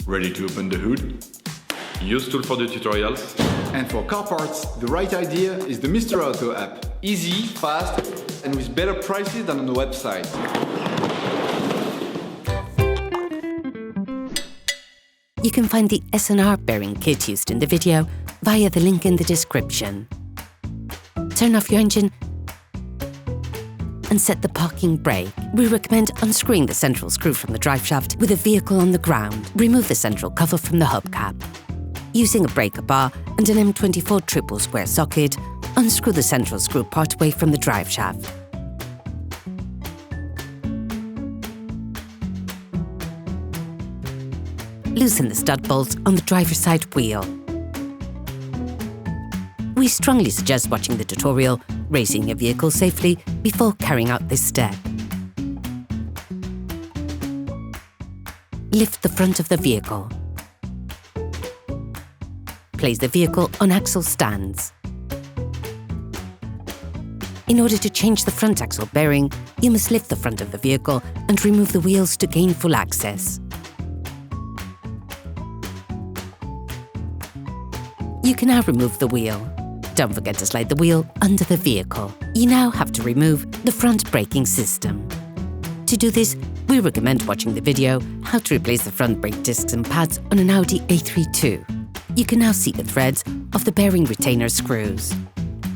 Ready to open the hood? UseTool for the tutorials. And for car parts, the right idea is the Mr. Auto app. Easy, fast, and with better prices than on the website. You can find the SNR bearing kit used in the video via the link in the description. Turn off your engine and set the parking brake. We recommend unscrewing the central screw from the driveshaft with a vehicle on the ground. Remove the central cover from the hubcap. Using a breaker bar and an M24 Triple square socket, unscrew the central screw part away from the driveshaft. Loosen the stud bolts on the driver's side wheel. We strongly suggest watching the tutorial, racing your vehicle safely, before carrying out this step. Lift the front of the vehicle. Place the vehicle on axle stands. In order to change the front axle bearing, you must lift the front of the vehicle and remove the wheels to gain full access. You can now remove the wheel. Don't forget to slide the wheel under the vehicle. You now have to remove the front braking system. To do this, we recommend watching the video How to Replace the Front Brake Discs and Pads on an Audi A32. You can now see the threads of the bearing retainer screws.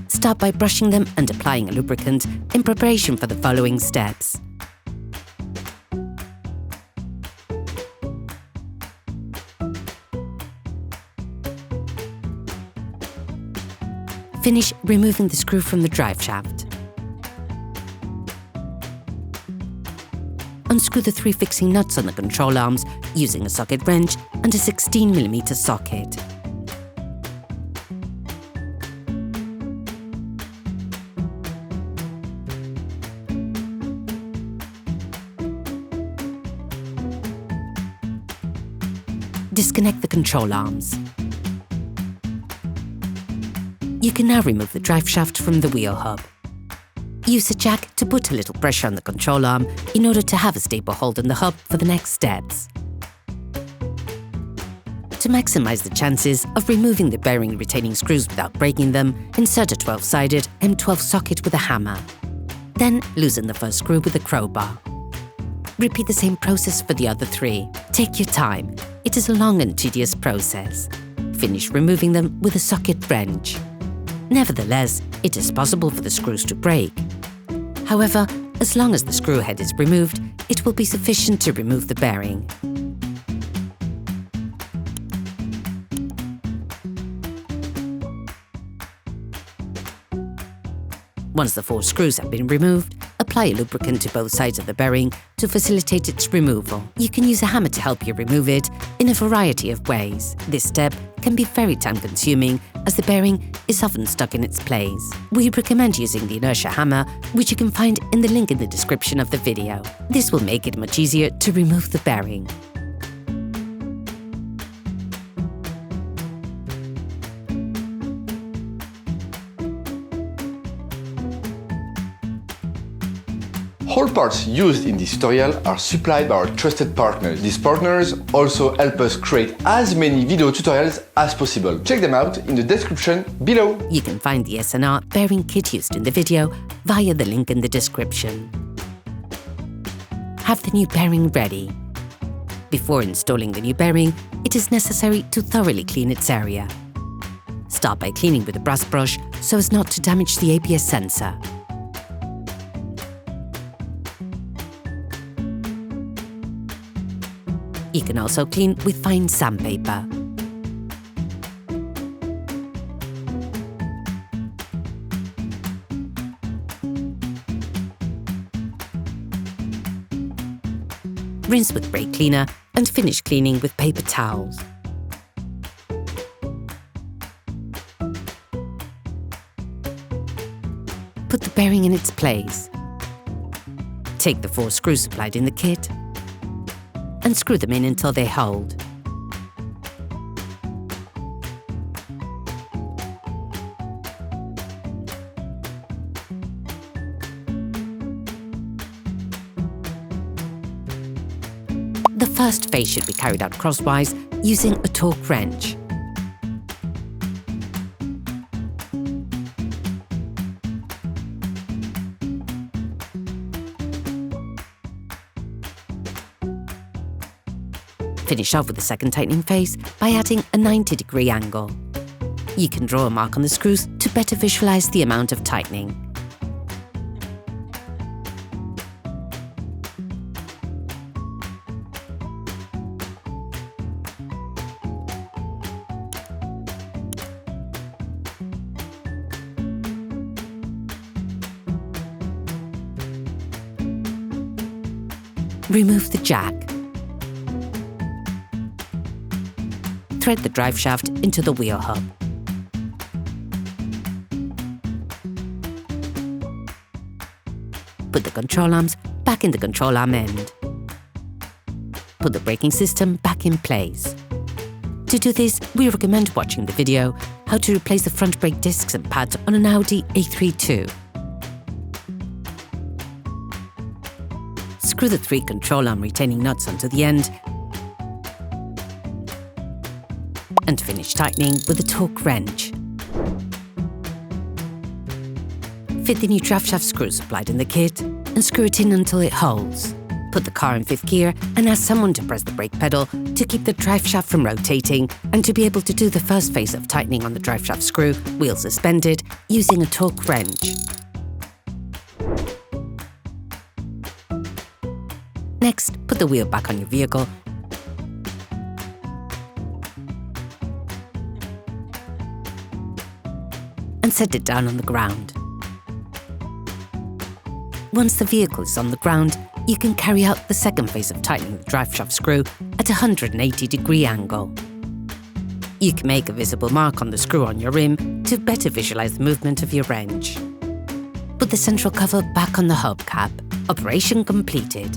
Start by brushing them and applying a lubricant in preparation for the following steps. Finish removing the screw from the driveshaft. Unscrew the 3 fixing nuts on the control arms using a socket wrench and a 16mm socket. Disconnect the control arms. You can now remove the driveshaft from the wheel hub. Use a jack to put a little pressure on the control arm in order to have a stable hold on the hub for the next steps. To maximize the chances of removing the bearing retaining screws without breaking them, insert a 12-sided M12 socket with a hammer. Then loosen the first screw with a crowbar. Repeat the same process for the other 3. Take your time. It is a long and tedious process. Finish removing them with a socket wrench. Nevertheless, it is possible for the screws to break. However, as long as the screw head is removed, it will be sufficient to remove the bearing. Once the 4 screws have been removed, apply a lubricant to both sides of the bearing to facilitate its removal. You can use a hammer to help you remove it in a variety of ways. This step can be very time-consuming as the bearing is often stuck in its place. We recommend using the inertia hammer, which you can find in the link in the description of the video. This will make it much easier to remove the bearing. All parts used in this tutorial are supplied by our trusted partners. These partners also help us create as many video tutorials as possible. Check them out in the description below. You can find the SNR bearing kit used in the video via the link in the description. Have the new bearing ready. Before installing the new bearing, it is necessary to thoroughly clean its area. Start by cleaning with a brass brush so as not to damage the ABS sensor. You can also clean with fine sandpaper. Rinse with brake cleaner and finish cleaning with paper towels. Put the bearing in its place. Take the 4 screws supplied in the kit and screw them in until they hold. The first phase should be carried out crosswise using a torque wrench. Finish off with the second tightening phase by adding a 90-degree angle. You can draw a mark on the screws to better visualize the amount of tightening. Remove the jack. Thread the drive shaft into the wheel hub. Put the control arms back in the control arm end. Put the braking system back in place. To do this, we recommend watching the video how to replace the front brake discs and pads on an Audi A32. Screw the 3 control arm retaining nuts onto the end and finish tightening with a torque wrench. Fit the new driveshaft screw supplied in the kit and screw it in until it holds. Put the car in 5th gear and ask someone to press the brake pedal to keep the driveshaft from rotating and to be able to do the first phase of tightening on the driveshaft screw, wheel suspended, using a torque wrench. Next, put the wheel back on your vehicle and set it down on the ground. Once the vehicle is on the ground, you can carry out the second phase of tightening the driveshaft screw at a 180-degree angle. You can make a visible mark on the screw on your rim to better visualize the movement of your wrench. Put the central cover back on the hubcap. Operation completed.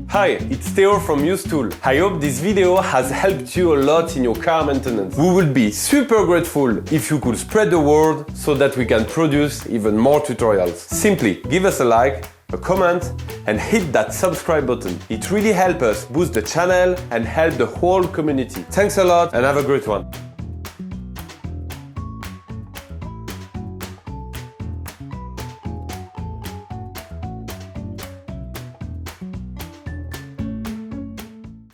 Hi, it's Theo from UseTool. I hope this video has helped you a lot in your car maintenance. We would be super grateful if you could spread the word so that we can produce even more tutorials. Simply give us a like, a comment, and hit that subscribe button. It really helps us boost the channel and help the whole community. Thanks a lot and have a great one.